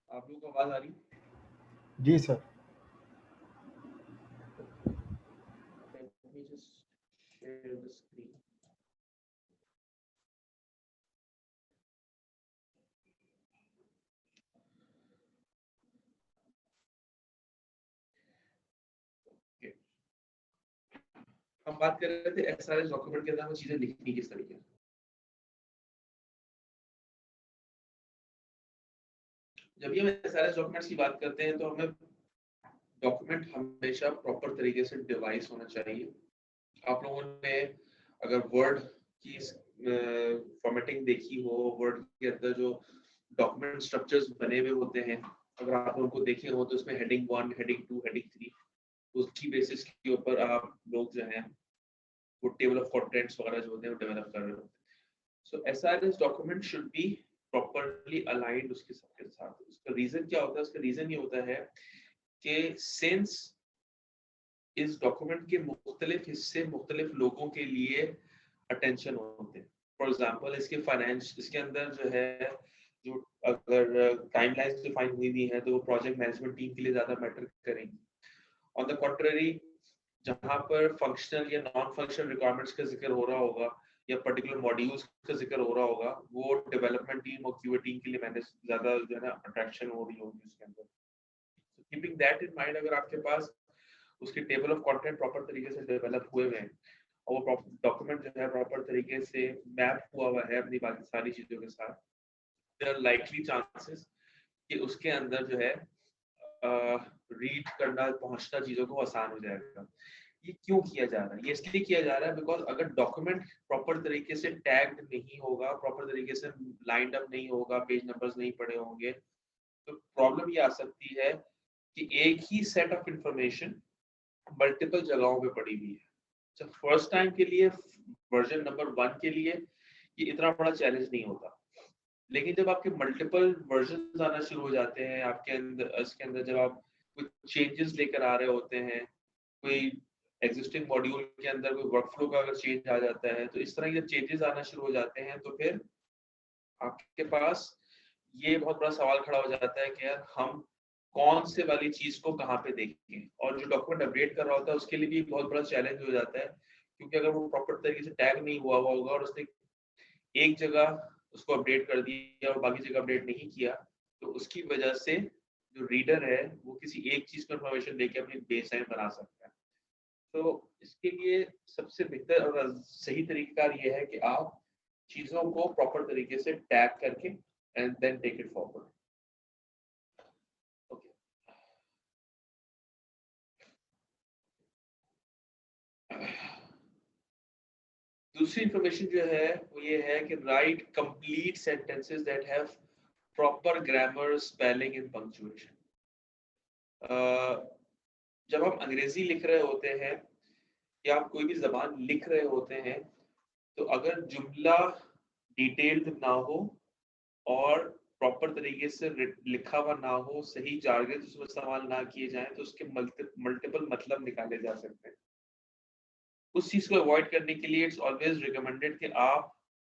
आप लोगों को आवाज आ रही? जी sir. Let me just share the screen. Okay. हम बात कर रहे थे एसआरएस डॉक्यूमेंट के अंदर हमें चीजें लिखनी किस तरीके से। जब भी हम एसआरएस डॉक्यूमेंट्स की बात करते हैं तो हमें डॉक्यूमेंट हमेशा प्रॉपर तरीके से डिवाइस होना चाहिए। आप लोगों ने अगर वर्ड की फॉर्मेटिंग देखी हो, वर्ड के अंदर जो डॉक्यूमेंट स्ट्रक्चर्स बने हुए होते हैं, अगर आप उनको देखे हो तो उसमें हेडिंग 1, हेडिंग 2, हेडिंग 3, उसकी बेसिस के ऊपर आप लोग जो है वो टेबल ऑफ कंटेंट्स वगैरह जो होते हैं वो डेवलप कर रहे होते हैं। So SRS document should be properly aligned उसके सबके साथ। उसका रीजन क्या होता है? उसका रीजन ये होता है कि सिंस इस डॉक्यूमेंट के मुख्तलिफ हिस्से मुख्तलिफ लोगों के लिए अटेंशन होते हैं। फॉर एग्जाम्पल इसके फाइनेंस, इसके अंदर जो है जो अगर टाइमलाइंस डिफाइन हुई हुई है तो वो प्रोजेक्ट मैनेजमेंट टीम के लिए ज्यादा मैटर करेंगी। ऑन द कॉन्ट्ररी, जहां पर फंक्शनल या नॉन फंक्शनल रिक्वायरमेंट्स का जिक्र हो रहा होगा या पर्टिकुलर मॉड्यूल्स का जिक्र हो रहा होगा, वो डेवलपमेंट टीम और क्यूए टीम के लिए मैंने ज्यादा जो है ना अट्रैक्शन हो रही होगी उसके अंदर। कीपिंग दैट इन माइंड, अगर आपके पास उसके टेबल ऑफ कंटेंट प्रॉपर तरीके से डेवलप हुए हुए हैं और वो डॉक्यूमेंट जो है प्रॉपर तरीके से मैप हुआ हुआ है अपनी बाकी सारी चीजों के साथ, देयर आर लाइकली चांसेस कि उसके अंदर जो है रीड करना पहुंचना चीजों को आसान हो जाएगा। ये क्यों किया जा रहा है? ये इसलिए किया जा रहा है बिकॉज अगर डॉक्यूमेंट प्रॉपर तरीके से टैग्ड नहीं होगा, प्रॉपर तरीके से लाइंड अप नहीं होगा, पेज नंबर्स नहीं पड़े होंगे, तो प्रॉब्लम ये आ सकती है कि एक ही सेट ऑफ इंफॉर्मेशन मल्टीपल जगहों पे पड़ी हुई है। जब फर्स्ट टाइम के लिए वर्जन नंबर 1 के लिए ये इतना बड़ा चैलेंज नहीं होता, लेकिन जब आपके मल्टीपल वर्जन आना शुरू हो जाते हैं आपके अंदर, इसके अंदर जब आप कुछ चेंजेस लेकर आ रहे होते हैं, कोई एग्जिस्टिंग मॉड्यूल के अंदर कोई वर्कफ्लो का अगर चेंज आ जाता है, तो इस तरह के जब चेंजेस आना शुरू हो जाते हैं तो फिर आपके पास ये बहुत बड़ा सवाल खड़ा हो जाता है कि यार हम कौन से वाली चीज को कहाँ पे देखें। और जो डॉक्यूमेंट अपडेट कर रहा होता है उसके लिए भी बहुत बड़ा चैलेंज हो जाता है, क्योंकि अगर वो प्रॉपर तरीके से टैग नहीं हुआ हुआ होगा और उसने एक जगह उसको अपडेट कर दिया और बाकी जगह अपडेट नहीं किया, तो उसकी वजह से जो रीडर है वो किसी एक चीज को इन्फॉर्मेशन लेके अपनी बेसलाइन बना सकता है। तो इसके लिए सबसे बेहतर और सही तरीका ये है कि आप चीजों को प्रॉपर तरीके से टैग करके and then take it forward. Okay. दूसरी इंफॉर्मेशन जो है वो ये है कि right complete sentences that have proper grammar, spelling and punctuation. जब हम अंग्रेजी लिख रहे होते हैं या आप कोई भी जबान लिख रहे होते हैं, तो अगर जुमला डिटेल्ड ना हो और प्रॉपर तरीके से लिखा हुआ ना हो, सही जार्गन उसमें इस्तेमाल ना किए जाएं, तो उसके मल्टीपल मतलब निकाले जा सकते हैं। उस चीज को अवॉइड करने के लिए इट्स ऑलवेज रिकमेंडेड कि आप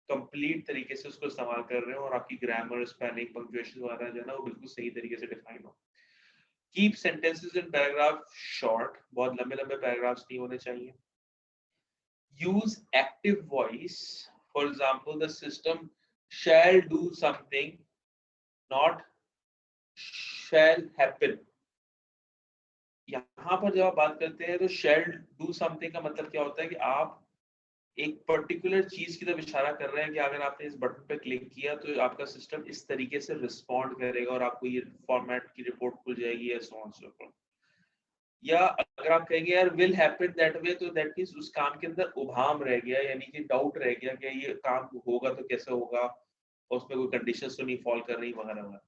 कंप्लीट तरीके से उसको इस्तेमाल कर रहे हो और आपकी ग्रामर, स्पेलिंग, पंक्चुएशन वगैरह जो है ना वो बिल्कुल सही तरीके से डिफाइन हो। Keep sentences in paragraph short, बहुत लंबे लंबे पैराग्राफ्स नहीं होने चाहिए। use active voice, for example the system shall do something, not shall happen। यहाँ पर जब आप बात करते हैं तो shall do something का मतलब क्या होता है कि आप एक पर्टिकुलर चीज की तरफ इशारा कर रहे हैं कि अगर आपने इस बटन पे क्लिक किया तो आपका सिस्टम इस तरीके से रिस्पॉन्ड करेगा और आपको ये फॉर्मेट की रिपोर्ट खुल जाएगी या सो ऑन सो फॉर्थ। या अगर आप कहेंगे यार विल हैपन दैट वे, तो दैट मींस उस काम के अंदर उभाम रह गया, यानी कि डाउट रह गया कि ये काम होगा तो कैसे होगा और उसमें कोई कंडीशंस तो नहीं फॉल कर रही वगैरह वगैरह।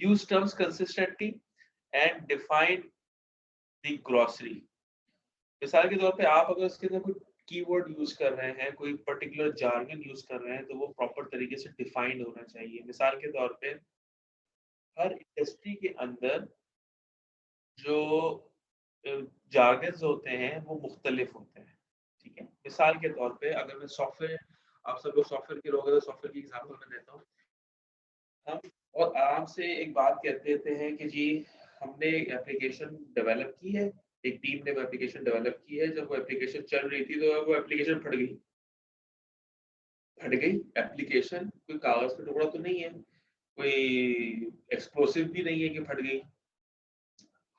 Use terms consistently and define the glossary. मिसाल के तौर पे आप अगर उसके अंदर कोई कीवर्ड यूज कर रहे हैं, कोई पर्टिकुलर जार्गन यूज कर रहे हैं, तो वो प्रॉपर तरीके से डिफाइंड होना चाहिए। मिसाल के तौर पे हर इंडस्ट्री के अंदर जो जार्गन्स होते हैं वो मुख्तलिफ होते हैं, ठीक है। मिसाल के तौर पे अगर मैं सॉफ्टवेयर, आप सब लोग सॉफ्टवेयर के लोग हैं तो सॉफ्टवेयर की एग्जांपल मैं देता हूँ। हम और आराम से एक बात कह देते हैं कि जी हमने एप्लीकेशन डेवलप की है, एक टीम ने वो एप्लीकेशन डेवलप की है, जब वो एप्लीकेशन चल रही थी तो वो एप्लीकेशन फट गई एप्लीकेशन, कोई कागज का टुकड़ा तो नहीं है, कोई एक्सप्लोसिव भी नहीं है कि फट गई।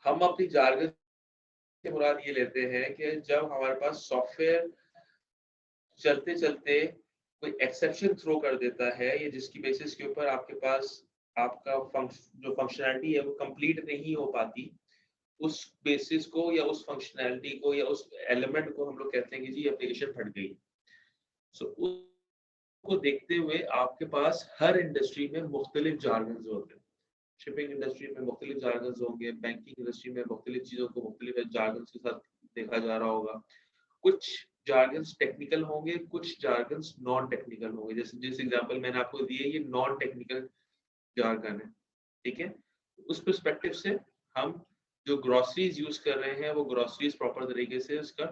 हम अपनी जार्गन से मुराद ये लेते हैं कि जब हमारे पास सॉफ्टवेयर चलते चलते कोई एक्सेप्शन थ्रो कर देता है, या जिसकी बेसिस के ऊपर आपके पास आपका जो फंक्शनैलिटी है वो कंप्लीट नहीं हो पाती, उस बेसिस को या उस फंक्शनैलिटी को या उस एलिमेंट को हम लोग कहते हैं कि जी एप्लीकेशन फट गई। सो उसको देखते हुए आपके पास हर इंडस्ट्री में मुख्तलिफ जार्गन्स होते हैं। शिपिंग इंडस्ट्री में मुख्तलिफ जार्गन्स होंगे, बैंकिंग इंडस्ट्री में मुख्तलिफ चीज़ों को मुख्तलिफ जार्गन्स के साथ देखा जा रहा होगा। कुछ जार्गन्स टेक्निकल होंगे, कुछ जार्गन्स नॉन टेक्निकल होंगे। जैसे जिस एग्जांपल मैंने आपको दिए ये नॉन टेक्निकल जार्गन है, ठीक है। उस पर्सपेक्टिव से हम जो ग्रोसरीज यूज कर रहे हैं वो ग्रोसरीज प्रॉपर तरीके से उसका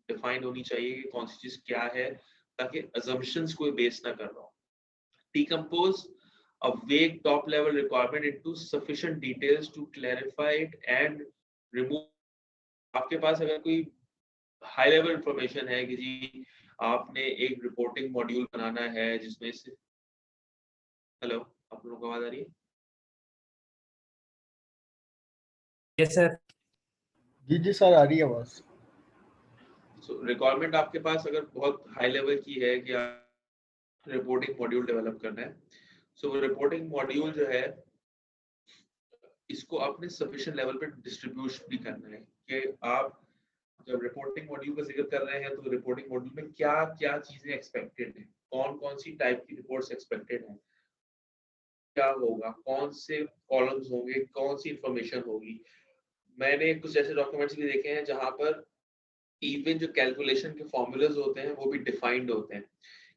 डिफाइन होनी चाहिए कि कौन सी चीज क्या है, ताकि assumptions कोई बेस ना कर रहा हो। Decompose a vague top level requirement into sufficient details to clarify it and remove। आपके पास अगर कोई हाई लेवल इंफॉर्मेशन है कि जी आपने एक रिपोर्टिंग मॉड्यूल बनाना है जिसमें से, हेलो आप लोगों को आवाज आ रही है? Yes sir. जी सर, आ रही है आवाज। रिक्वायरमेंट आपके पास अगर बहुत हाई लेवल की है कि आप रिपोर्टिंग मॉड्यूल डेवलप करना है, सो वो रिपोर्टिंग मॉड्यूल जो है इसको आपने सफिशिएंट लेवल पे डिस्ट्रीब्यूट भी करना है कि आप जब रिपोर्टिंग मॉड्यूल का जिक्र कर रहे हैं तो रिपोर्टिंग मॉड्यूल में क्या क्या चीजें एक्सपेक्टेड है, कौन कौन सी टाइप की रिपोर्ट्स एक्सपेक्टेड है, क्या होगा, कौन से कॉलम्स होंगे, कौन सी इंफॉर्मेशन होगी। मैंने कुछ ऐसे डॉक्यूमेंट्स भी देखे हैं जहां पर इवन जो कैलकुलेशन के फॉर्मूलाज होते हैं वो भी डिफाइंड होते हैं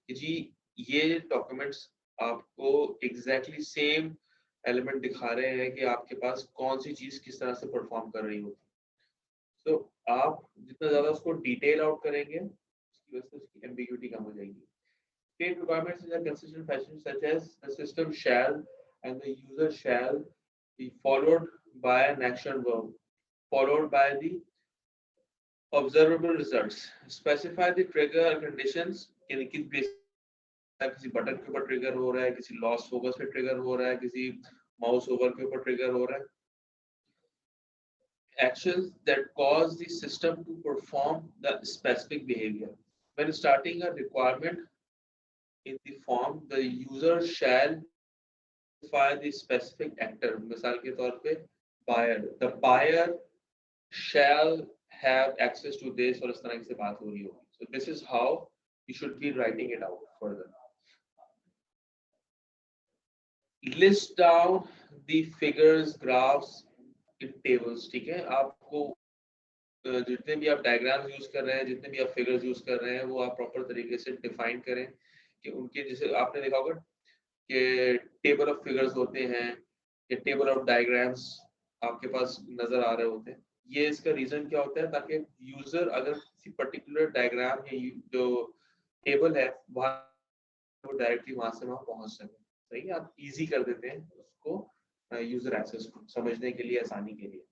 कि जी ये डॉक्यूमेंट्स आपको एग्जैक्टली सेम एलिमेंट दिखा रहे हैं कि आपके पास कौन सी चीज किस तरह से परफॉर्म कर रही होगी। तो आप जितना ज्यादा उसको डिटेल आउट करेंगे उसकी वजह से उसकी एम्बिग्यूटी कम हो जाएगी। State requirements in a consistent fashion such as the system shall and the user shall be followed by an action verb followed by the observable results। Specify the trigger conditions, यानी किस base किसी button के ऊपर trigger हो रहा है, किसी loss focus पे ट्रिगर हो रहा है, किसी माउस ओवर के ऊपर ट्रिगर हो रहा है। Actions that cause the system to perform the specific behavior। When starting a requirement in the form, the user shall specify the specific actor। मिसाल के तौर पे buyer, the buyer shall have access to this, और इस तरह से बात हो रही होगी। So this is how you should be writing it out further। List down the figures, graphs in tables। ठीक है, आपको जितने भी आप डायग्राम्स यूज कर रहे हैं, जितने भी आप फिगर्स यूज कर रहे हैं, वो आप प्रॉपर तरीके से डिफाइन करें कि उनके, जैसे आपने देखा होगा कि टेबल ऑफ फिगर्स होते हैं या टेबल ऑफ डायग्राम्स आपके पास नजर आ रहे होते हैं। ये इसका रीजन क्या होता है, ताकि यूजर अगर किसी पर्टिकुलर डायग्राम या जो टेबल है वहां वो डायरेक्टली वहां से वहां पहुंच सके। सही है, आप इजी कर देते हैं उसको यूजर एक्सेस को समझने के लिए, आसानी के लिए।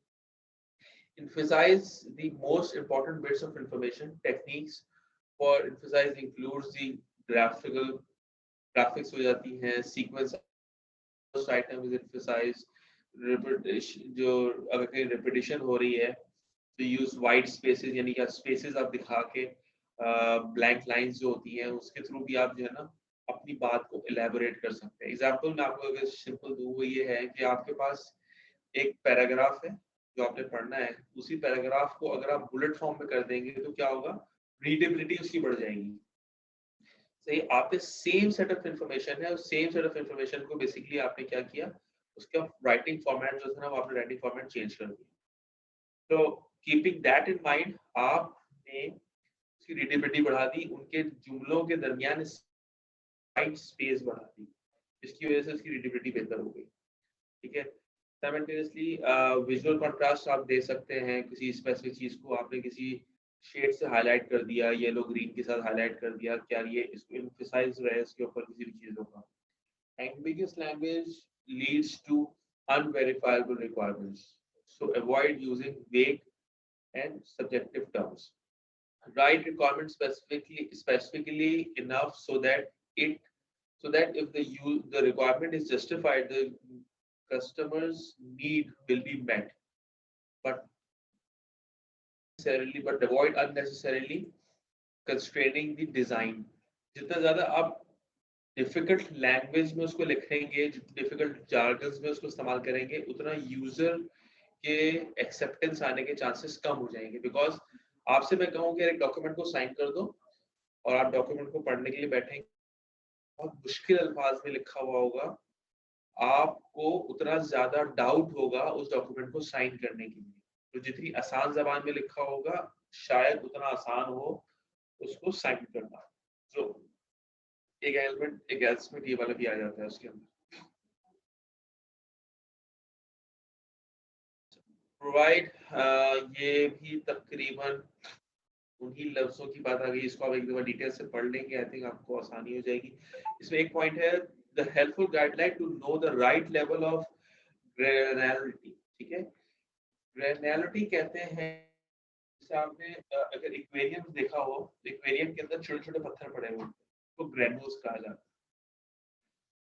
Emphasize the most important bits of information। Techniques for emphasize includes the graphics हो जाती हैं, sequence item is emphasize, repetition, जो अगर कहीं repetition हो रही है तो use white spaces, यानी कि spaces आप दिखा के blank lines जो होती हैं उसके थ्रू भी आप जो है ना अपनी बात को elaborate कर सकते हैं। एग्जाम्पल मैं आपको अगर सिंपल दूं वो ये है कि आपके पास एक पैराग्राफ है जो आपने पढ़ना है, उसी पैराग्राफ को अगर आप बुलेट फॉर्म में कर देंगे तो क्या होगा, रीडेबिलिटी उसकी बढ़ जाएगी। सही, आपके सेम सेट ऑफ इंफॉर्मेशन है, उस सेम सेट ऑफ इंफॉर्मेशन को बेसिकली आपने क्या किया, उसका राइटिंग फॉर्मेट जो था ना वो आपने राइटिंग फॉर्मेट चेंज कर दिया। तो कीपिंग दैट इन माइंड आपने उसकी रीडेबिलिटी बढ़ा दी, उनके जुमलों के दरमियान वाइट स्पेस बढ़ा दी, जिसकी वजह से उसकी रीडेबिलिटी बेहतर हो गई। ठीक है, साइमल्टेनियसली विजुअल कंट्रास्ट आप दे सकते हैं, किसी स्पेसिफिक चीज को आपने किसी शेड से हाईलाइट कर दिया, येलो ग्रीन के साथ हाईलाइट कर दिया, क्या ये इसको एम्फसाइज रहे इसके ऊपर किसी भी चीजों का। Ambiguous language leads to unverifiable requirements. So avoid using vague and subjective terms. Write requirements specifically enough so that if the requirement is justified, the customer's need will be met. But avoid unnecessarily constraining the design. जितना ज्यादा आप difficult language में उसको लिखेंगे, difficult jargons में उसको इस्तेमाल करेंगे, उतना यूजर के एक्सेप्टेंस आने के चांसेस कम हो जाएंगे. बिकॉज आपसे मैं कहूँ कि एक डॉक्यूमेंट को साइन कर दो और आप डॉक्यूमेंट को पढ़ने के लिए बैठेंगे, बहुत मुश्किल अल्फाज में लिखा हुआ होगा, आपको उतना ज्यादा डाउट होगा उस डॉक्यूमेंट को साइन करने के लिए. तो जितनी आसान जबान में लिखा होगा शायद उतना आसान हो उसको साइन करना. तो एक एलिमेंट ये वाला भी आ जाता है उसके अंदर. प्रोवाइड, ये भी तकरीबन उन्हीं लफ्जों की बात आ गई. इसको आप एक दफा डिटेल से पढ़ लेंगे, आई थिंक आपको आसानी हो जाएगी. इसमें एक पॉइंट है, the helpful guideline to know the right level of granularity. ठीक है, ग्रेनुलरिटी कहते हैं, आपने अगर एक्वेरियम देखा हो, एक्वेरियम के अंदर छोटे छोटे पत्थर पड़े हुए तो ग्रेनुल्स कहा जाता है.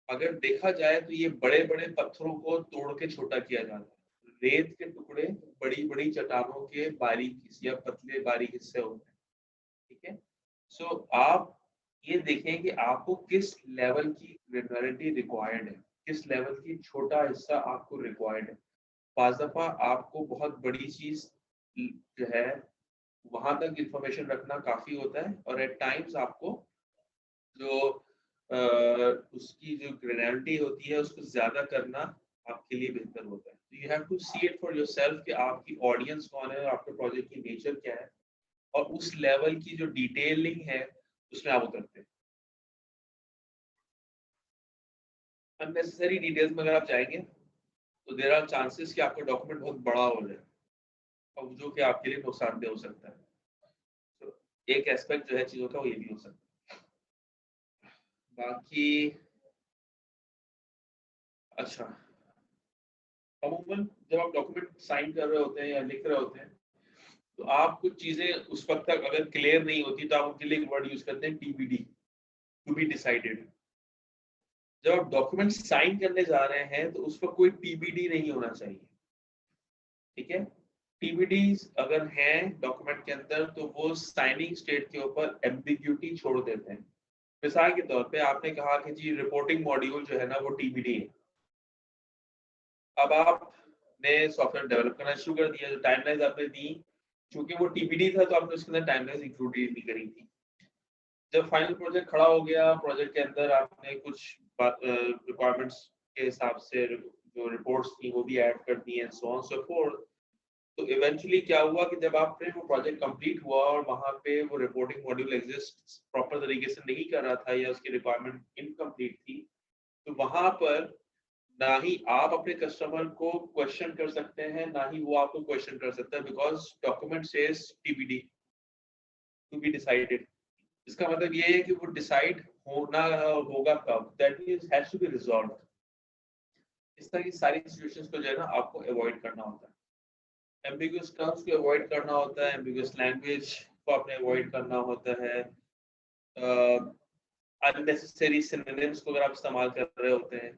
अगर देखा जाए तो ये बड़े बड़े पत्थरों को तोड़ के छोटा किया जाता है. रेत के टुकड़े बड़ी बड़ी चट्टानों के बारीक या पतले बारीक हिस्से होते हैं. ठीक है, सो आप ये देखें कि आपको किस लेवल की ग्रेनुलरिटी रिक्वायर्ड है, किस लेवल की छोटा हिस्सा आपको रिक्वायर्ड है. पांच दफा आपको बहुत बड़ी चीज जो है वहां तक इंफॉर्मेशन रखना काफी होता है, और एट टाइम्स आपको जो उसकी जो ग्रेनुलरिटी होती है उसको ज्यादा करना आपके लिए बेहतर होता है. You have to see it for yourself कि आपकी ऑडियंस कौन है और आपके प्रोजेक्ट की नेचर क्या है, और उस लेवल की जो डिटेलिंग है उसमें आप उतरते हैं. अननेसेसरी डिटेल्स में अगर आप जाएंगे तो देयर आर चांसेस कि आपका डॉक्यूमेंट बहुत बड़ा हो जाए और जो कि आपके लिए नुकसानदेह हो सकता है. तो एक एस्पेक्ट जो है चीजों का वो ये भी हो सकता है. बाकी अच्छा, अमूमन जब आप डॉक्यूमेंट साइन कर रहे होते हैं या लिख रहे होते हैं तो आप कुछ चीजें उस वक्त तक अगर क्लियर नहीं होती तो आप उनके लिए एक वर्ड यूज करते हैं, TBD, टू बी डिसाइडेड. जब आप डॉक्यूमेंट साइन करने जा रहे हैं तो उस पर कोई TBD नहीं होना चाहिए. ठीक है, TBD अगर हैं डॉक्यूमेंट के अंदर तो वो साइनिंग स्टेट के ऊपर एम्बिग्यूटी छोड़ देते हैं. मिसाल के तौर पे आपने कहा कि जी रिपोर्टिंग मॉड्यूल जो है ना वो TBD है. अब आपने सॉफ्टवेयर डेवलप करना शुरू कर दिया, जो टाइमलाइंस आपने दी, क्योंकि वो TBD था तो आपने उसके अंदर टाइमलाइंस इंक्लूडेड नहीं करी थी. जब फाइनल प्रोजेक्ट खड़ा हो गया, प्रोजेक्ट के अंदर आपने कुछ रिक्वायरमेंट्स के हिसाब से जो रिपोर्ट्स थी वो भी ऐड कर दी and so on so forth. तो इवेंचुअली क्या हुआ कि जब आपने वो प्रोजेक्ट कंप्लीट हुआ और वहां पे वो रिपोर्टिंग मॉड्यूल एग्जिस्ट प्रॉपर तरीके से नहीं कर रहा था या उसकी रिक्वायरमेंट इनकम्प्लीट थी, तो वहां पर ना ही आप अपने कस्टमर को क्वेश्चन कर सकते हैं, ना ही वो आपको क्वेश्चन कर सकता है, because document says TBD, to be decided. इसका मतलब ये है कि वो डिसाइड होना होगा कब, that means has to be resolved. इस तरह की सारी सिचुएशंस को जो है ना आपको अवॉइड करना होता है. एम्बिगुअस टर्म्स को अवॉइड करना होता है, एम्बिगुअस लैंग्वेज को आपने अवॉइड करना होता है, अननेसेसरी सिनोनिम्स को अगर आप इस्तेमाल कर रहे होते हैं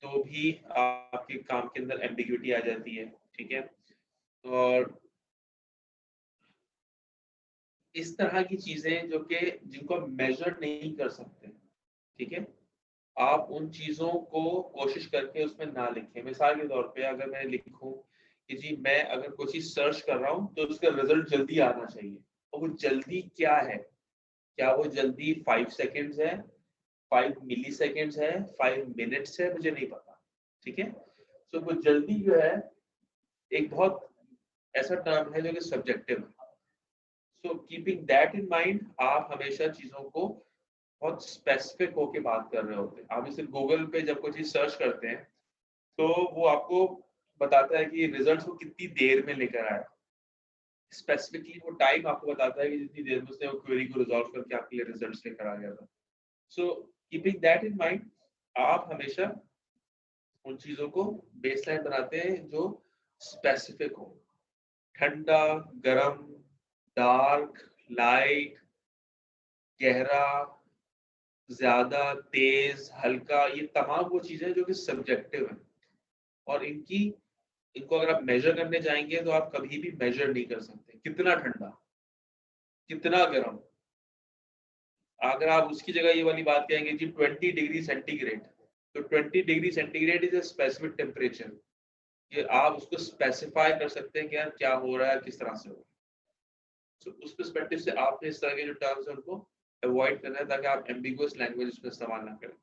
तो भी आपके काम के अंदर एम्बिग्यूटी आ जाती है. ठीक है, और इस तरह की चीजें जो कि जिनको आप मेजर नहीं कर सकते, ठीक है, आप उन चीजों को कोशिश करके उसमें ना लिखें. मिसाल के तौर पे अगर मैं लिखूं कि जी मैं अगर कोई चीज सर्च कर रहा हूं तो उसका रिजल्ट जल्दी आना चाहिए, और वो जल्दी क्या है, क्या वो जल्दी 5 सेकेंड्स है, 5 मिली सेकेंड्स है, 5 मिनट्स है, मुझे नहीं पता. ठीक है, तो वो जल्दी जो है एक बहुत ऐसा टर्म है जो कि सब्जेक्टिव है. So keeping that in mind आप हमेशा चीजों को बहुत स्पेसिफिक होके बात कर रहे होते हैं. आप इसे गूगल पे जब कोई चीज सर्च करते हैं तो वो आपको बताता है कि रिजल्ट को कितनी देर में लेकर आया. स्पेसिफिकली वो टाइम आपको बताता है कि जितनी देर में उसने वो क्वेरी को रिजॉल्व करके आपके लिए रिजल्ट्स लेकर आ गया था. So keeping that in mind आप हमेशा उन चीजों को बेसलाइन बनाते हैं जो स्पेसिफिक हो, ठंडा, गरम, डार्क, लाइट, गहरा, ज्यादा, तेज, हल्का, ये तमाम वो चीजें जो कि सब्जेक्टिव है और इनको अगर आप मेजर करने जाएंगे तो आप कभी भी मेजर नहीं कर सकते। कितना ठंडा, कितना गर्म, अगर आप उसकी जगह ये वाली बात कहेंगे कि 20 डिग्री सेंटीग्रेड, तो 20 degree centigrade is a specific temperature, ये आप उसको स्पेसिफाई कर सकते हैं कि यार क्या हो रहा है, किस तरह से हो रहा है। तो उस पर्सपेक्टिव से आपने इस तरह के जो टर्म्स है उनको अवॉइड करना है ताकि आप एम्बिगुअस लैंग्वेज उसमें इस्तेमाल ना करें।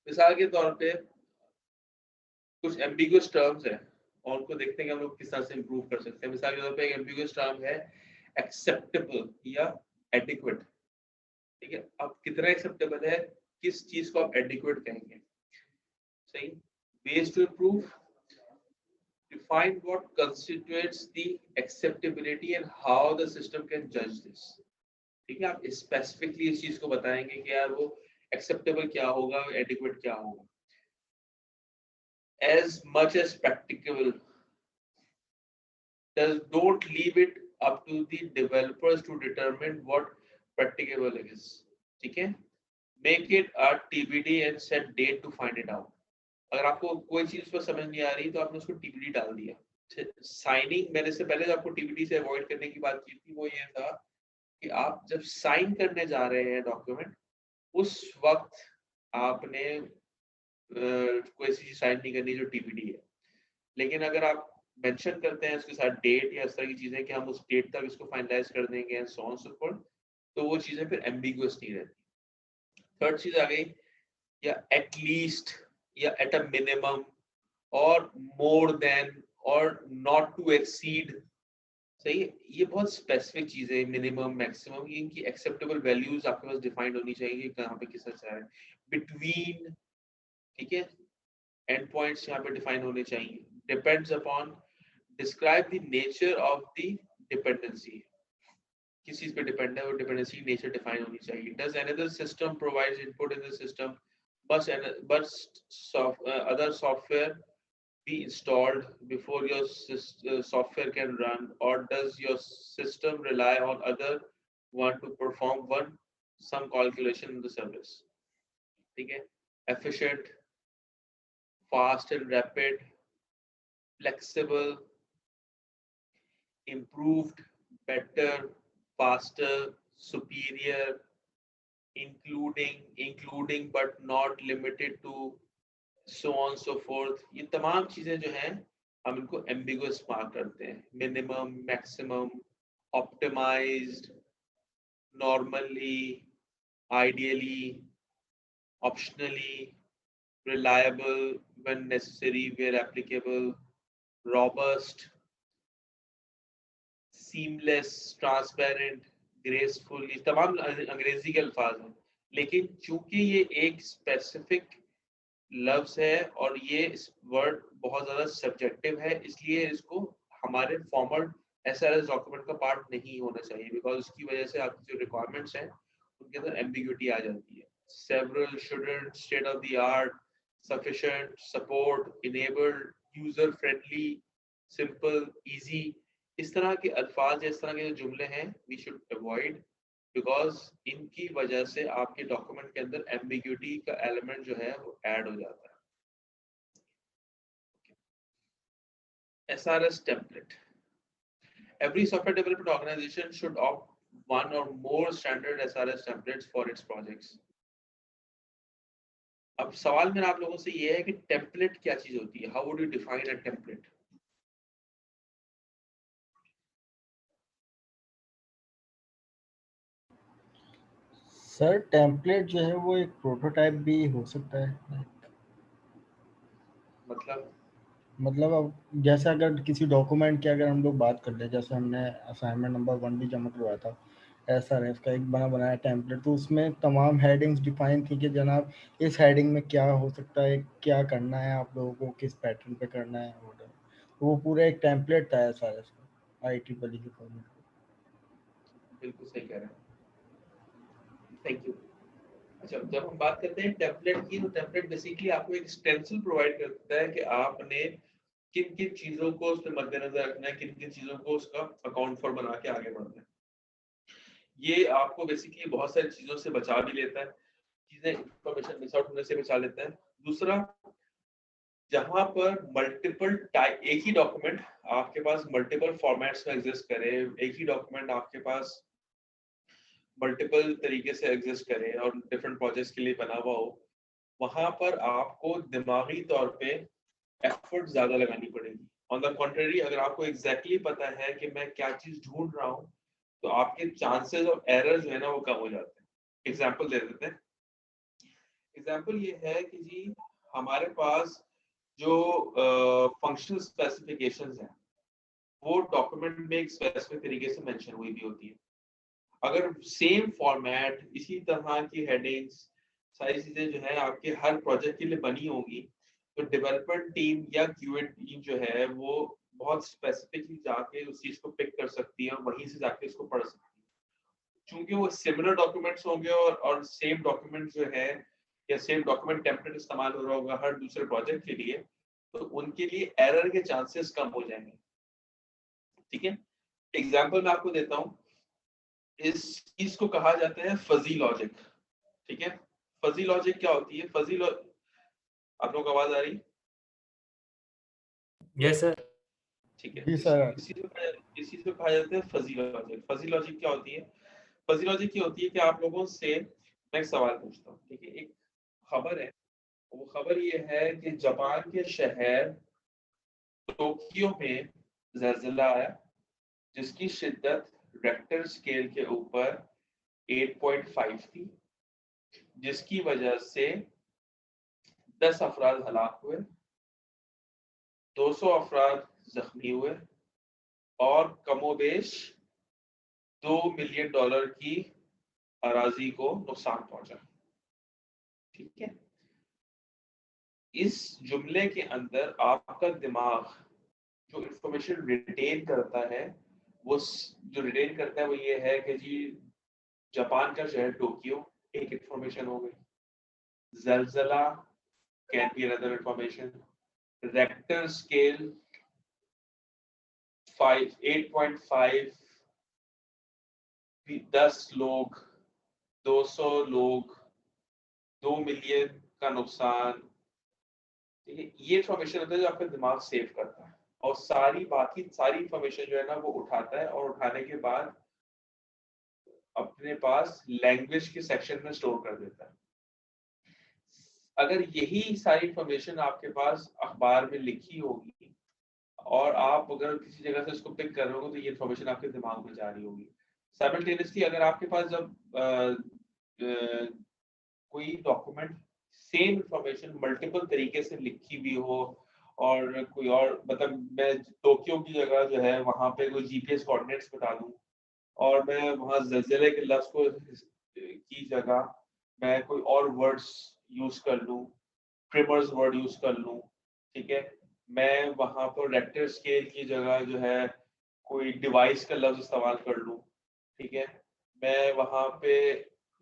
मिसाल के तौर पे कुछ एम्बिगुअस टर्म्स है और उनको देखते हैं कि हम लोग किस तरह से इंप्रूव कर सकते हैं। मिसाल के तौर पे एक एम्बिगुअस टर्म है एक्सेप्टेबल या एडिक्वेट। ठीक है, अब कितना एक्सेप्टेबल है, किस चीज को आप एडिक्वेट कहेंगे, सही। ways to improve, define what constitutes the acceptability and how the system can judge this। ठीक है, आप स्पेसिफिकली इस चीज को बताएंगे कि यार वो एक्सेप्टेबल क्या होगा, एडिक्वेट क्या होगा। as much as practicable, don't leave it up to the developers to determine what practicable is। ठीक है, make it a TBD and set date to find it out। अगर आपको कोई चीज पर समझ नहीं आ रही तो आपने उसको टीबीडी डाल दिया। साइनिंग, मैंने इससे पहले आपको टीबीडी से अवॉइड करने की बात की थी, वो ये था कि आप जब साइन करने जा रहे हैं डॉक्यूमेंट, उस वक्त आपने कोई चीज साइन नहीं करनी जो टीबीडी है। लेकिन अगर आप मेंशन करते हैं उसके साथ डेट या इस तरह की चीजें कि हम उस डेट तक इसको फाइनलाइज कर देंगे and so on so forth, तो वो चीजें फिर एम्बिगुअस नहीं रहती। थर्ड चीज आ गई, या एटलीस्ट, या एट अ मिनिमम, और मोर देन, और नॉट टू एक्सीड। सही है, ये बहुत स्पेसिफिक चीजें, मिनिमम, मैक्सिमम, इनकी एक्सेप्टेबल वैल्यूज आपके पास डिफाइंड होनी चाहिए कि कहाँ पे किस तरह से है। बिटवीन, ठीक है, एंड पॉइंट्स यहाँ पे डिफाइन होने चाहिए। Depends upon, describe the nature of the dependency, किस चीज पे डिपेंड है, वो डिपेंडेंसी नेचर डिफाइन होनी चाहिए। Does another system provides input in the system, but other software be installed before your software can run, or does your system rely on other one to perform some calculation in the service। ठीक है, efficient, fast and rapid, flexible, improved, better, faster, superior, including but not limited to, so on so forth। ये तमाम चीजें जो हैं हम इनको ambiguous mark करते हैं। Minimum, maximum, optimised, normally, ideally, optionally, reliable when necessary where applicable, robust, seamless, transparent, graceful। ये तमाम अंग्रेजी के अल्फाज हैं, लेकिन चूंकि ये एक स्पेसिफिक लफ्ज है और ये इस वर्ड बहुत ज्यादा सब्जेक्टिव है, इसलिए इसको हमारे फॉर्मल एसआरएस डॉक्यूमेंट का पार्ट नहीं होना चाहिए, बिकॉज उसकी वजह से आपकी जो रिक्वायरमेंट्स हैं उनके अंदर एम्बिग्यूटी आ जाती है। Several, shouldn't, state of the art, sufficient, support, enabled, user friendly, simple, easy, इस तरह के अल्फाज, इस तरह के जो जुमले हैं वी शुड अवॉइड, बिकॉज इनकी वजह से आपके डॉक्यूमेंट के अंदर एम्बिग्यूटी का एलिमेंट जो है वो ऐड हो जाता है। SRS template, every software development organization should opt one or more standard SRS templates for its projects। अब सवाल मेरा आप लोगों से ये है कि टेम्पलेट क्या चीज होती है, how would you define a template. Sir template जो है वो एक प्रोटोटाइप भी हो सकता है। मतलब अब जैसे अगर किसी डॉक्यूमेंट की अगर हम लोग बात कर ले, जैसे हमने असाइनमेंट नंबर 1 भी जमा करवाया था, एसआरएफ का एक बनाया टेम्पलेट, तो उसमें तमाम हेडिंग्स डिफाइन थी कि जनाब इस हेडिंग में क्या हो सकता है, क्या करना है आप लोगों को, किस पैटर्न पे करना है, तो वो पूरा एक टेम्पलेट था एसआरएफ का, IEEE के फॉर्मेट। बिल्कुल सही कह रहे हैं, थैंक यू। जब जब हम बात करते हैं टेम्पलेट की, तो टेम्पलेट बेसिकली आपको एक स्टेंसिल प्रोवाइड करता है कि आपने किन किन चीजों को उसमें मद्देनजर रखना है, किन किन चीजों को उसका अकाउंट फॉर बना के आगे बढ़ना है। ये आपको बेसिकली बहुत सारी चीजों से बचा भी लेता है, चीजें इंफॉर्मेशन मिस आउट होने से बचा लेता है। दूसरा, जहां पर मल्टीपल टाइप, एक ही डॉक्यूमेंट आपके पास मल्टीपल फॉर्मेट्स में एग्जिस्ट करे, एक ही डॉक्यूमेंट आपके पास मल्टीपल तरीके से एग्जिस्ट करे और डिफरेंट प्रोजेक्ट्स के लिए बना हुआ हो, वहां पर आपको दिमागी तौर पे एफर्ट ज्यादा लगानी पड़ेगी। ऑन द कॉन्ट्ररी, अगर आपको एग्जैक्टली पता है कि मैं क्या चीज ढूंढ रहा हूँ, तो आपके चांसेस ऑफ एरर जो है ना वो कम हो जाते हैं। एग्जाम्पल दे देते हैं। एग्जाम्पल ये है कि जी हमारे पास जो फंक्शनल स्पेसिफिकेशंस हैं वो डॉक्यूमेंट में एक स्पेसिफिक तरीके से मेंशन हुई भी होती है। अगर सेम फॉर्मेट, इसी तरह की हेडिंग्स, सारी चीजें जो है आपके हर प्रोजेक्ट के लिए बनी होंगी, तो डेवलपमेंट टीम या क्यूए टीम जो है वो बहुत स्पेसिफिकली जाके उस चीज को पिक कर सकती है और वहीं से जाके उसको पढ़ सकती है। चूंकि वो सिमिलर डॉक्यूमेंट्स होंगे और सेम डॉक्यूमेंट जो है या सेम डॉक्यूमेंट टेम्पलेट इस्तेमाल हो रहा होगा हर दूसरे प्रोजेक्ट के लिए, तो उनके लिए एरर के चांसेस कम हो जाएंगे। ठीक है, एग्जाम्पल मैं आपको देता हूँ। इस चीज को कहा जाता है फजी लॉजिक। ठीक है, फजी लॉजिक क्या होती है? फजी लॉजिक, आप लोगों को आवाज आ रही? Yes sir. ठीक है, जी इस सर। इस चीज को कहा जाता है फजी लॉजिक। फजी लॉजिक क्या होती है? फजी लॉजिक ये होती है कि आप लोगों से मैं एक सवाल पूछता हूँ। ठीक है, एक खबर है, वो खबर ये है कि जापान के शहर टोक्यो में ज़लज़ला आया जिसकी शिद्दत रेक्टर स्केल के ऊपर 8.5 थी, जिसकी वजह से 10 अफराद हलाक हुए, 200 अफराद जख्मी हुए और कमोबेश $2 मिलियन की अराजी को नुकसान पहुंचा। ठीक है, इस जुमले के अंदर आपका दिमाग जो इंफॉर्मेशन रिटेन करता है, वो जो रिटेन करता है वो ये है कि जी जापान का शहर टोक्यो एक इंफॉर्मेशन हो गई, ज़लज़ला can be another information, Richter scale 8.5, 10 लोग, 200 लोग, 2 मिलियन का नुकसान। ठीक है, ये इंफॉर्मेशन होता है जो आपका दिमाग सेव करता है और बाकी सारी इंफॉर्मेशन जो है ना वो उठाता है और उठाने के बाद अपने पास लैंग्वेज के सेक्शन में स्टोर कर देता है। अगर यही सारी इंफॉर्मेशन आपके पास अखबार में लिखी होगी और आप अगर किसी जगह से उसको पिक कर रहे हो तो ये इंफॉर्मेशन आपके दिमाग में जा रही होगी। साइमल्टेनियसली अगर आपके पास जब कोई डॉक्यूमेंट सेम इंफॉर्मेशन मल्टीपल तरीके से लिखी भी हो और कोई और, मतलब मैं टोक्यो की जगह जो है वहां पे कोई जीपीएस कोऑर्डिनेट्स बता दूं और मैं वहां ज़लज़ले के लफ्ज को की जगह मैं कोई और वर्ड्स यूज कर लूं, ट्रिमर्स वर्ड यूज कर लूं। ठीक है, मैं वहां पर रेक्टर स्केल की जगह जो है कोई डिवाइस का लफ्ज इस्तेमाल कर लूं। ठीक है, मैं वहां पे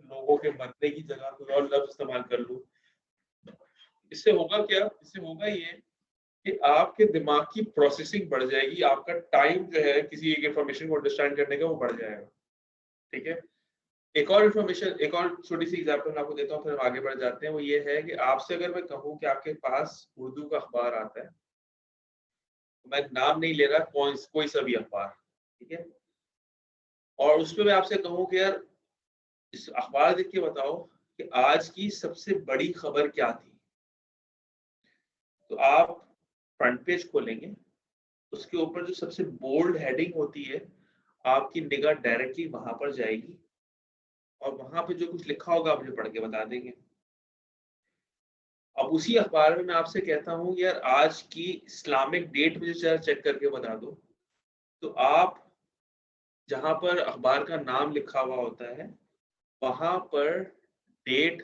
लोगों के मरने की जगह कोई और लफ्ज इस्तेमाल कर लूं। इससे होगा क्या? इससे होगा ये कि आपके दिमाग की प्रोसेसिंग बढ़ जाएगी, आपका टाइम जो है किसी एक इंफॉर्मेशन को अंडरस्टैंड करने का वो बढ़ जाएगा। ठीक है, एक और इंफॉर्मेशन, एक और छोटी सी एग्जांपल मैं आपको देता हूँ फिर हम आगे बढ़ जाते हैं। वो ये है कि आपसे अगर मैं कहूँ कि आपके पास उर्दू का अखबार आता है, तो मैं नाम नहीं ले रहा, कोई सा भी अखबार, ठीक है, और उसमें मैं आपसे कहूँ कि यार इस अखबार देख के बताओ कि आज की सबसे बड़ी खबर क्या थी, तो आप फ्रंट पेज खोलेंगे, उसके ऊपर जो सबसे बोल्ड हेडिंग होती है आपकी निगाह डायरेक्टली वहां पर जाएगी और वहां पे जो कुछ लिखा होगा आप मुझे पढ़ के बता देंगे। अब उसी अखबार में मैं आपसे कहता हूँ यार आज की इस्लामिक डेट मुझे चेक करके बता दो, तो आप जहां पर अखबार का नाम लिखा हुआ होता है वहां पर डेट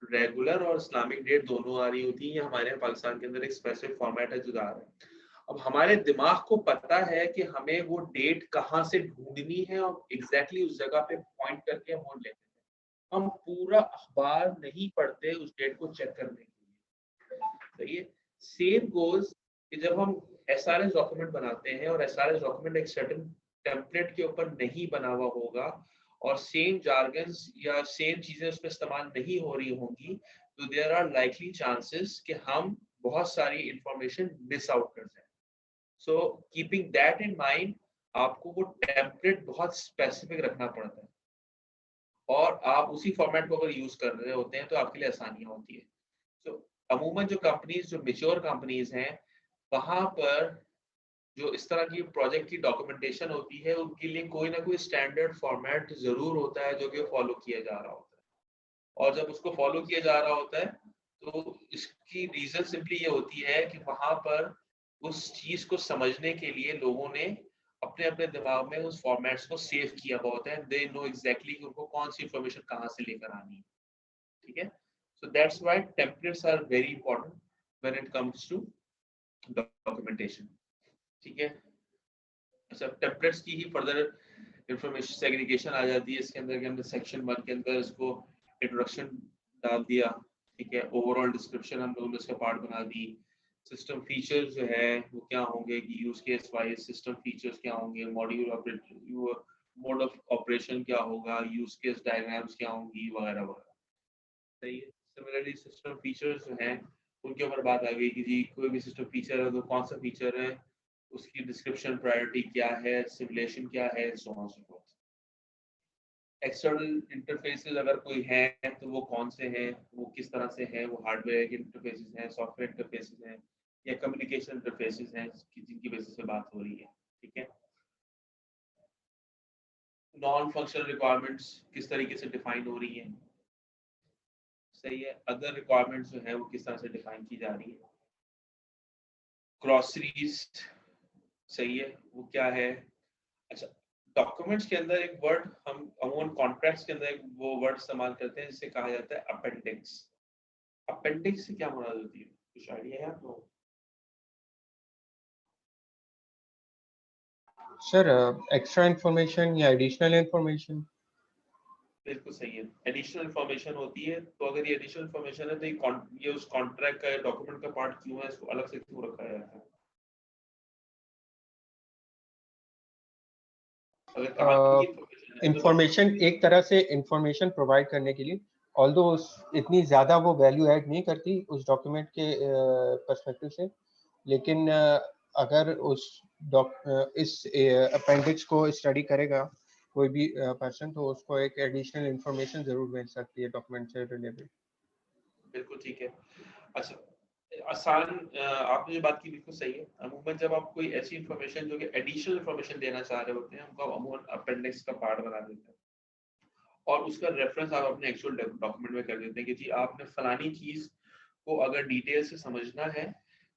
रेगुलर और इस्लामिक डेट दोनों आ रही होती है। ये हमारे यहाँ पाकिस्तान के अंदर एक स्पेसिफिक फॉर्मेट है जुदा है। अब हमारे दिमाग को पता है कि हमें वो डेट कहाँ से ढूंढनी है और एग्जैक्टली उस जगह पे पॉइंट करके हम वो लेते हैं। हम पूरा अखबार नहीं पढ़ते उस डेट को चेक करने के लिए। सही है। सेम गोज कि जब हम एसआरएस डॉक्यूमेंट बनाते हैं और एसआरएस डॉक्यूमेंट एक सर्टेन टेम्पलेट के ऊपर नहीं बना हुआ होगा और सेम जार्गन्स या सेम चीजें उसमें इस्तेमाल नहीं हो रही होंगी, तो देयर आर लाइकली चांसेस कि हम बहुत सारी इंफॉर्मेशन मिस आउट कर जाए। So keeping that in mind, आपको वो टेम्पलेट बहुत स्पेसिफिक रखना पड़ता है और आप उसी फॉर्मेट को अगर यूज कर रहे होते हैं तो आपके लिए आसानियां होती है। तो अमूमन जो कंपनीज, जो मेच्योर कंपनीज हैं, वहां पर जो इस तरह की प्रोजेक्ट की डॉक्यूमेंटेशन होती है, उनके लिए कोई ना कोई स्टैंडर्ड फॉर्मेट जरूर होता है जो कि फॉलो किया जा रहा होता है। और जब उसको फॉलो किया जा रहा होता है तो इसकी रीजन सिंपली ये होती है कि वहां पर उस चीज को समझने के लिए लोगों ने अपने अपने दिमाग में उस फॉर्मेट्स को सेव किया हुआ होता है। दे नो एग्जैक्टली कि उनको कौन सी इंफॉर्मेशन कहाँ से लेकर आनी है। ठीक है। So that's why templates are very important when it comes to documentation. ठीक है। अच्छा, टेम्पलेट्स की ही फर्दर इंफॉर्मेशन सेग्रीगेशन आ जाती है इसके अंदर। के अंदर सेक्शन 1 के अंदर इसको इंट्रोडक्शन डाल दिया। ठीक है। ओवरऑल डिस्क्रिप्शन हम लोगों ने इसका पार्ट बना दी। सिस्टम फीचर्स जो है वो क्या होंगे कि use case wise system features क्या होंगे, module operation, mode of operation क्या होगा, यूज केस डायग्राम्स क्या होंगी, वगैरह वगैरह। सही है। सिमिलरली सिस्टम फीचर्स जो हैं उनके ऊपर बात आ गई कि जी कोई भी सिस्टम फीचर है तो कौन सा फीचर है, उसकी डिस्क्रिप्शन, प्रायोरिटी क्या है, सिमुलेशन क्या है, सो on so fourth. External interfaces अगर कोई है तो वो कौन से हैं, वो किस तरह से हैं, वो हार्डवेयर के इंटरफेसेस हैं, सॉफ्टवेयर इंटरफेसेस हैं या कम्युनिकेशन इंटरफेसेस हैं जिनकी बेसिस पे बात हो रही है। ठीक है। नॉन फंक्शनल रिक्वायरमेंट्स किस तरीके से डिफाइन हो रही हैं। सही है। अदर रिक्वायरमेंट्स जो है वो किस तरह से डिफाइन की जा रही है। ग्रॉसरीज, सही है, वो क्या है। अच्छा, डॉक्यूमेंट्स के अंदर एक वर्ड हम अमूमन कॉन्ट्रैक्ट्स के अंदर एक वो वर्ड इस्तेमाल करते हैं जिसे कहा जाता है अपेंडिक्स। अपेंडिक्स से क्या मुराद होती है, कुछ आइडिया है आपको? सर एक्स्ट्रा इंफॉर्मेशन या एडिशनल इंफॉर्मेशन। बिल्कुल सही है, एडिशनल इंफॉर्मेशन होती है। तो अगर ये एडिशनल इंफॉर्मेशन है तो ये उस कॉन्ट्रैक्ट का डॉक्यूमेंट का पार्ट क्यों है, इसको अलग से क्यों रखा जाता है? अगर काम की इंफॉर्मेशन है तो इंफॉर्मेशन एक तरह से इंफॉर्मेशन प्रोवाइड करने के लिए, ऑल्दो इतनी ज़्यादा वो वैल्यू ऐड नहीं करती उस डॉक्यूमेंट के पर्सपेक्टिव से, लेकिन अगर इस अपेंडिक्स को स्टडी करेगा कोई भी पर्सन तो उसको एक एडिशनल इंफॉर्मेशन जरूर मिल सकती है डॉक्यूमेंट से रिलेटेड। बिल्कुल ठीक है। अच्छा, आसान आपने जो बात की बिल्कुल सही है। अमूमन जब आप कोई ऐसी इंफॉर्मेशन जो कि एडिशनल इंफॉर्मेशन देना चाह रहे होते हैं, उनको अमूमन अपेंडिक्स का पार्ट बना देते हैं और उसका रेफरेंस आप अपने एक्चुअल डॉक्यूमेंट में कर देते हैं कि जी आपने फलानी चीज को अगर डिटेल से समझना है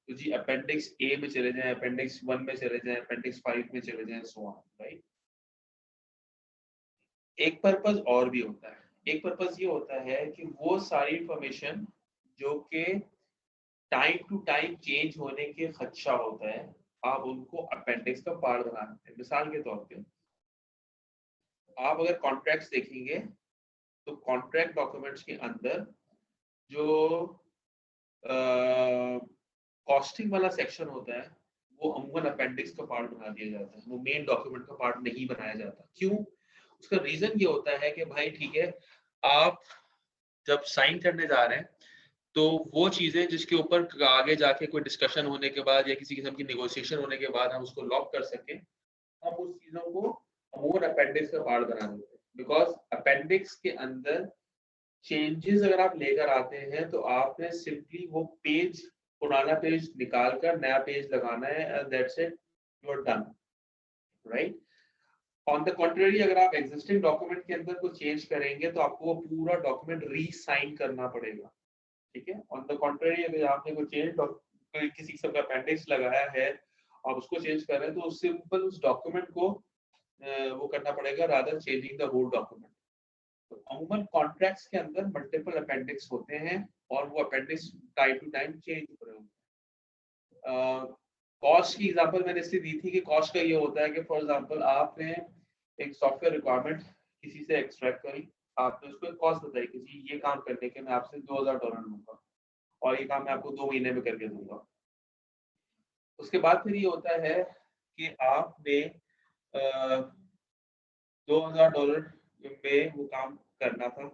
तो जी अपेंडिक्स ए में चले जाएं, अपेंडिक्स 1 में चले जाएं, अपेंडिक्स 5 में चले जाएं, सो ऑन। राइट। एक पर्पस और भी होता है। एक पर्पस ये होता है कि वो सारी इंफॉर्मेशन जो कि टाइम टू टाइम चेंज होने के खदशा होता है, आप उनको अपेंडिक्स का पार्ट बना देते हैं। मिसाल के तौर पे आप अगर कॉन्ट्रैक्ट्स देखेंगे तो कॉन्ट्रैक्ट डॉक्यूमेंट्स के अंदर जो कॉस्टिंग वाला सेक्शन होता है वो अमूमन अपेंडिक्स का पार्ट बना दिया जाता है, वो मेन डॉक्यूमेंट का पार्ट नहीं बनाया जाता। क्यों? उसका रीजन ये होता है कि भाई ठीक है, आप जब साइन करने जा रहे हैं तो वो चीजें जिसके ऊपर आगे जाके कोई डिस्कशन होने के बाद या किसी किस्म की नेगोशिएशन होने के बाद हम उसको लॉक कर सके, हम उस चीजों को अमूमन अपेंडिक्स का पार्ट बना देते हैं। बिकॉज अपेंडिक्स के अंदर चेंजेस अगर आप लेकर आते हैं तो आपने सिंपली वो पेज, पुराना पेज निकाल कर नया पेज लगाना है and that's it, you are done. Right. On the contrary, अगर आप एग्जिस्टिंग डॉक्यूमेंट के अंदर कुछ चेंज करेंगे तो आपको वो पूरा डॉक्यूमेंट रीसाइन करना पड़ेगा। ठीक है। ऑन द कॉन्ट्ररी, अगर आपने कोई चेंज किसी किस्म का अपेंडिक्स लगाया है और उसको चेंज कर रहे हैं तो सिंपल उस डॉक्यूमेंट को वो करना पड़ेगा rather changing the whole document. तो अमूमन कॉन्ट्रैक्ट्स के अंदर मल्टीपल अपेंडिक्स होते हैं और वो appendix time to time change हो रहे होते हैं। कॉस्ट की एग्जांपल मैंने इसलिए दी थी कि कॉस्ट का ये होता है कि फॉर एग्जांपल आपने एक सॉफ्टवेयर रिक्वायरमेंट किसी से एक्सट्रैक्ट करी, आपने उसको एक कॉस्ट बताई कि जी ये काम करने के मैं आपसे $2000 लूंगा और ये काम मैं आपको 2 महीने में करके दूंगा। उसके बाद फिर ये होता है कि आपने $2000 में वो काम करना था,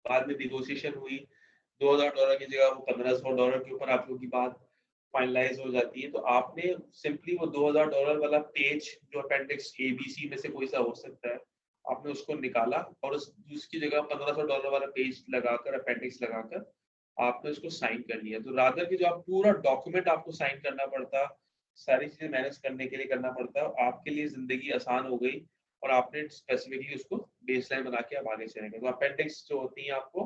बाद में नेगोशिएशन हुई, $2000 की जगह वो $1500 के ऊपर आप लोगों की बात फाइनलाइज हो जाती है, तो आपने सिंपली वो $2000 वाला पेज जो अपेंडिक्स ABC में से कोई सा हो सकता है, आपने उसको निकाला और उसकी जगह $1500 वाला पेज लगाकर अपेंडिक्स लगाकर आपने उसको साइन कर लिया। तो रादर कि जो आप पूरा डॉक्यूमेंट आपको साइन करना पड़ता, सारी चीजें मैनेज करने के लिए करना पड़ता, आपके लिए जिंदगी आसान हो गई और आपने स्पेसिफिकली उसको बेसलाइन बना के आप आगे चलेंगे। तो अपेंडिक्स जो होती है आपको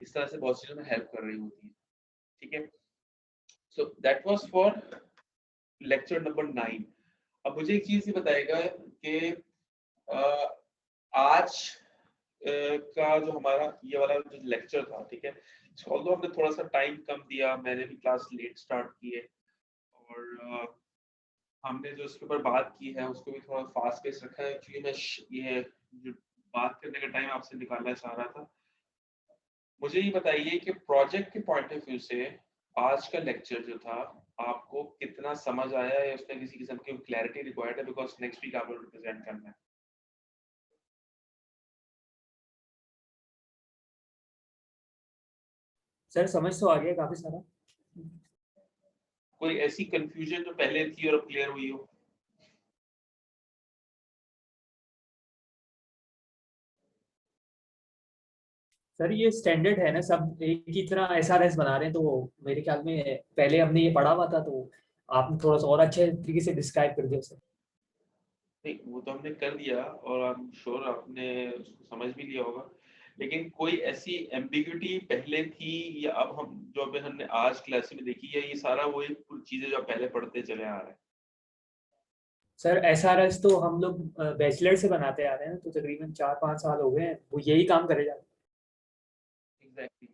इस तरह से बहुत चीजों में हेल्प कर रही होती है। ठीक है, so that was for lecture number 9। अब मुझे एक चीज ये बताएगा कि आज का जो हमारा ये वाला जो लेक्चर था, ठीक है, ऑल्दो हमने थोड़ा सा टाइम कम दिया, मैंने भी क्लास लेट स्टार्ट की है और हमने जो इसके ऊपर बात की है उसको भी थोड़ा फास्ट पेस रखा है, क्योंकि मैं ये जो बात करने का टाइम आपसे निकालना चाह रहा था। मुझे ये बताइए कि प्रोजेक्ट के पॉइंट ऑफ व्यू से आज का लेक्चर जो था आपको कितना समझ आया या उसमें किसी किस्म की क्लैरिटी रिक्वायर्ड है, बिकॉज नेक्स्ट वीक आपको रिप्रेजेंट करना है। सर समझ तो आ गया काफी सारा। कोई ऐसी कंफ्यूजन जो पहले थी और अब क्लियर हुई हो? सर ये स्टैंडर्ड है ना, सब एक ही तरह SRS बना रहे हैं, तो मेरे ख्याल में पहले हमने ये पढ़ा हुआ था, तो आपने थोड़ा सा और अच्छे तरीके से डिस्क्राइब कर दिया सर। नहीं, वो तो हमने कर दिया और आई एम श्योर आपने उसको समझ भी लिया होगा, लेकिन कोई ऐसी एम्बिग्यूटी पहले थी या अब हम जो अभी हमने आज क्लास में देखी है, ये सारा वही चीजें जो आप पहले पढ़ते चले आ रहे हैं? सर SRS तो हम लोग बैचलर से बनाते आ रहे हैं, तो तकरीबन 4-5 साल हो गए हैं वो यही काम करे जा रहे हैं। एग्जैक्टली।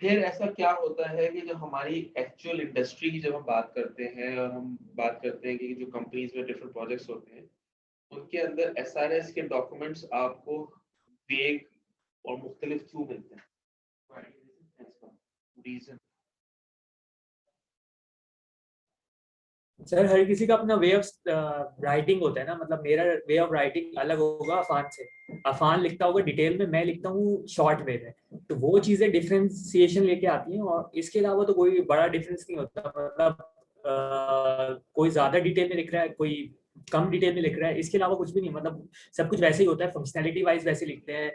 फिर ऐसा क्या होता है कि जब हमारी एक्चुअल इंडस्ट्री की जब हम बात करते हैं और हम बात करते हैं कि जो कंपनीज में डिफरेंट प्रोजेक्ट्स होते हैं उनके अंदर SRS के डॉक्यूमेंट्स आपको वेग और मुख्तलिफ क्यों मिलते हैं? रीजन? सर हर किसी का अपना वे ऑफ राइटिंग होता है ना, मतलब मेरा वे ऑफ राइटिंग अलग होगा अफान से। अफान लिखता होगा डिटेल में, मैं लिखता हूँ शॉर्ट वे में, तो वो चीजें डिफरेंशिएशन लेके आती हैं। और इसके अलावा तो कोई बड़ा डिफरेंस नहीं होता, मतलब कोई ज्यादा डिटेल में लिख रहा है, कोई कम डिटेल में लिख रहा है, इसके अलावा कुछ भी नहीं। मतलब सब कुछ वैसे ही होता है, फंक्शनैलिटी वाइज वैसे लिखते हैं।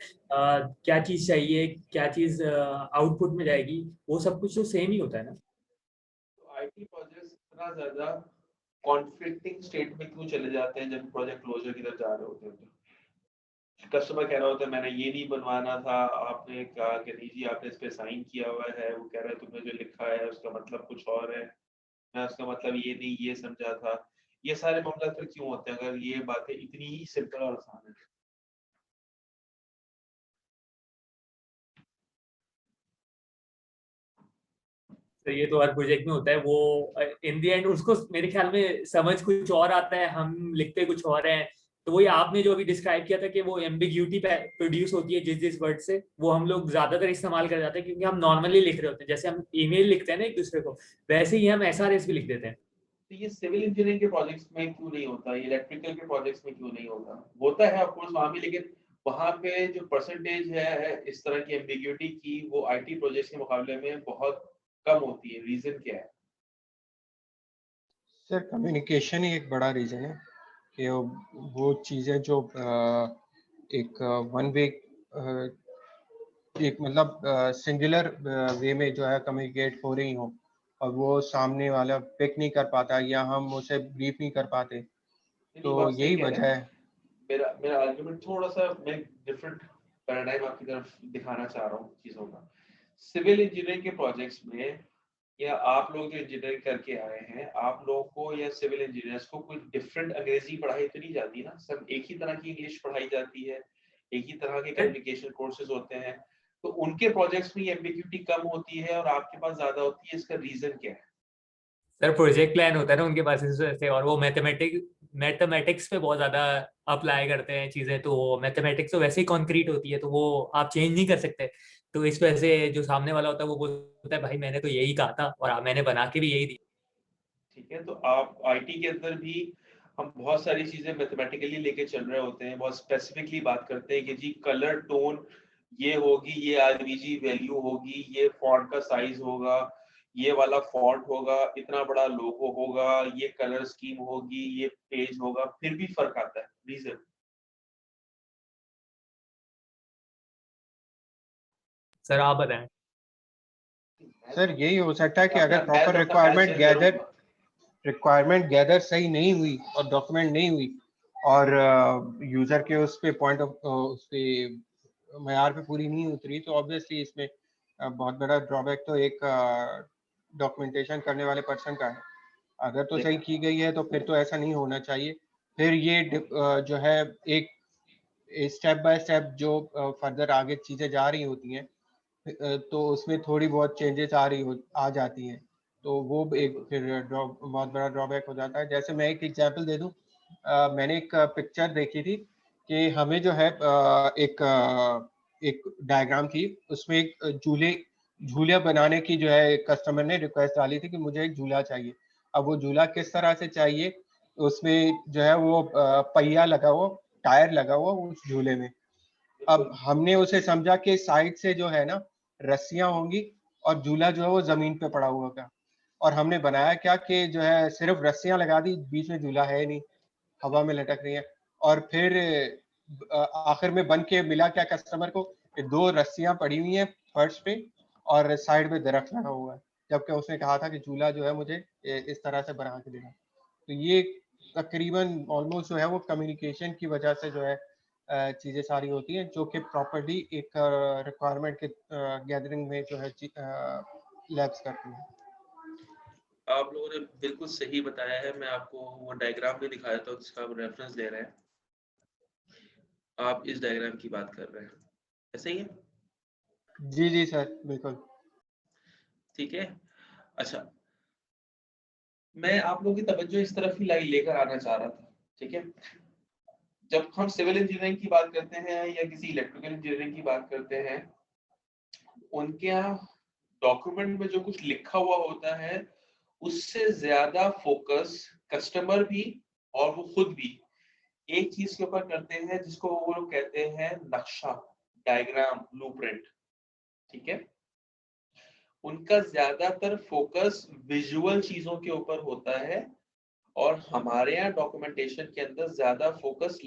क्या चीज चाहिए, क्या चीज आउटपुट में जाएगी, वो सब कुछ तो सेम ही होता है ना। तो आईटी प्रोजेक्ट्स इतना ज्यादा कॉन्फ्लिक्टिंग स्टेट में क्यों चले जाते हैं जब प्रोजेक्ट क्लोजर की तरफ जा रहे होते हैं? तो कस्टमर कह रहा होता है मैंने ये नहीं बनवाना था, आपने कहा कि नहीं जी आपने इस पे साइन किया हुआ है, वो कह रहा है तुमने जो लिखा है उसका मतलब कुछ और है, मैं उसका मतलब ये नहीं ये समझा था। ये सारे मामला फिर क्यों होते हैं अगर ये बातें इतनी ही सिंपल और आसान है? तो ये तो हर प्रोजेक्ट में होता है, वो इन दी एंड उसको मेरे ख्याल में समझ कुछ और आता है, हम लिखते कुछ और हैं। तो वही आपने जो अभी डिस्क्राइब किया था कि वो एम्बिग्यूटी प्रोड्यूस होती है जिस जिस वर्ड से, वो हम लोग ज्यादातर इस्तेमाल कर जाते हैं, क्योंकि हम नॉर्मली लिख रहे होते हैं, जैसे हम ईमेल लिखते हैं ना एक दूसरे को, वैसे ही हम SRS भी लिख देते हैं। तो ये सिविल इंजीनियरिंग के प्रोजेक्ट्स में क्यों नहीं होता, ये इलेक्ट्रिकल के प्रोजेक्ट्स में क्यों नहीं होता? होता है ऑफ कोर्स वहां भी, लेकिन वहां पे जो परसेंटेज है इस तरह की एम्बिग्यूटी की वो आईटी प्रोजेक्ट्स के मुकाबले में बहुत कम होती है। रीजन क्या है? सर कम्युनिकेशन ही एक बड़ा रीज़न है कि वो चीज़ें जो एक वन वे एक मतलब सिंगुलर वे में जो है कम्युनिकेट हो रही हो और वो सामने वाला पिक नहीं कर पाता या हम उसे ब्रीफ नहीं कर पाते, नहीं, तो बात सही यही कह रहे वजह हैं। है। मेरा मेरा आर्गुमेंट थोड़ा सा मैं डिफरेंट पैराडाइम आपकी तरफ दिखाना चाह रहा हूँ चीजों का। सिविल इंजीनियरिंग के प्रोजेक्ट्स में या आप लोग जो इंजीनियरिंग करके आए हैं, आप लोगों को या सिविल इंजीनियर्स को कोई डिफरेंट अंग्रेजी पढ़ाई तो नहीं जाती ना? सब एक ही तरह की इंग्लिश पढ़ाई जाती है, एक ही तरह के कम्युनिकेशन कोर्सेज होते हैं, तो उनके प्रोजेक्ट्स में एम्बिग्यूटी कम होती है और आपके पास ज्यादा होती है, इसका रीजन क्या है? सर प्रोजेक्ट प्लान होता है ना उनके पास इस वजह से, और वो मैथमेटिक्स पे बहुत ज्यादा अप्लाई करते हैं चीजें, तो मैथमेटिक्स तो वैसे ही कॉन्क्रीट होती है, तो वो आप चेंज नहीं कर सकते। तो इस वजह से जो सामने वाला होता है वो बोलता है भाई मैंने तो यही कहा था और मैंने बना के भी यही दी। ठीक है, तो आप आईटी के अंदर भी हम बहुत सारी चीजें मैथमेटिकली लेके चल रहे होते हैं, बहुत स्पेसिफिकली बात करते हैं कि जी कलर टोन ये होगी, ये आरबीजी वैल्यू होगी, ये फॉन्ट का साइज होगा, ये वाला फॉन्ट होगा, इतना बड़ा लोगो होगा, ये कलर स्कीम होगी, ये पेज होगा, फिर भी फर्क आता है। रीजन सर आप बताएं। सर यही हो सकता है कि मैं अगर प्रॉपर थोड़ा सा मैच रिक्वायरमेंट गैदर सही नहीं हुई और डॉक्यूमेंट नहीं हुई और यूजर के उस पे पॉइंट ऑफ उस पे मयार पे पूरी नहीं उतरी, तो ऑब्वियसली इसमें बहुत बड़ा ड्रॉबैक तो एक डॉक्यूमेंटेशन करने वाले पर्सन का है। अगर तो सही की गई है तो फिर तो ऐसा नहीं होना चाहिए। फिर ये जो है एक स्टेप बाय स्टेप जो फर्दर आगे चीजें जा रही होती हैं तो उसमें थोड़ी बहुत चेंजेस आ जाती हैं, तो वो एक फिर बहुत बड़ा ड्रॉबैक हो जाता है। जैसे मैं एक एग्जांपल दे दूं, मैंने एक पिक्चर देखी थी कि हमें जो है एक डायग्राम थी, उसमें एक झूले बनाने की जो है कस्टमर ने रिक्वेस्ट डाली थी कि मुझे एक झूला चाहिए। अब वो झूला किस तरह से चाहिए, उसमें जो है वो पहिया लगा हुआ, टायर लगा हुआ उस झूले में। अब हमने उसे समझा कि साइड से जो है ना रस्सियां होंगी और झूला जो है वो जमीन पे पड़ा हुआ था, और हमने बनाया क्या कि जो है सिर्फ रस्सियां लगा दी, बीच में झूला है नहीं, हवा में लटक रही है। और फिर आखिर में बन के मिला क्या कस्टमर को कि दो रस्सियां पड़ी हुई हैं फर्श पे और साइड में दरख्त लगा हुआ है, जबकि उसने कहा था कि झूला जो है मुझे इस तरह से बना के देना। तो ये तकरीबन ऑलमोस्ट जो है वो कम्युनिकेशन की वजह से जो है चीज़ें सारी होती हैं, जो कि प्रॉपर्ली एक रिक्वायरमेंट के गैदरिंग में जो है लैप्स करती हैं। आप लोगों ने बिल्कुल सही बताया है। मैं आपको वो डायग्राम भी दिखा देता हूँ जिसका आप रेफरेंस ले रहे हैं। आप इस डायग्राम की बात कर रहे हैं, ऐसे ही है? जी जी सर, बिल्कुल ठीक है। अच्छा, मैं आप लोगों की तवज्जो इस तरफ ही लेकर आना चाह रहा था। ठीक है, जब हम सिविल इंजीनियरिंग की बात करते हैं या किसी इलेक्ट्रिकल इंजीनियरिंग की बात करते हैं, उनके यहाँ डॉक्यूमेंट में जो कुछ लिखा हुआ होता है उससे ज्यादा फोकस कस्टमर भी और वो खुद भी एक चीज के ऊपर करते हैं जिसको वो लोग कहते हैं नक्शा, डायग्राम, ब्लूप्रिंट। ठीक है, उनका ज्यादातर फोकस विजुअल चीजों के ऊपर होता है और हमारे यहाँ डॉक्यूमेंटेशन के अंदर ज्यादा फोकस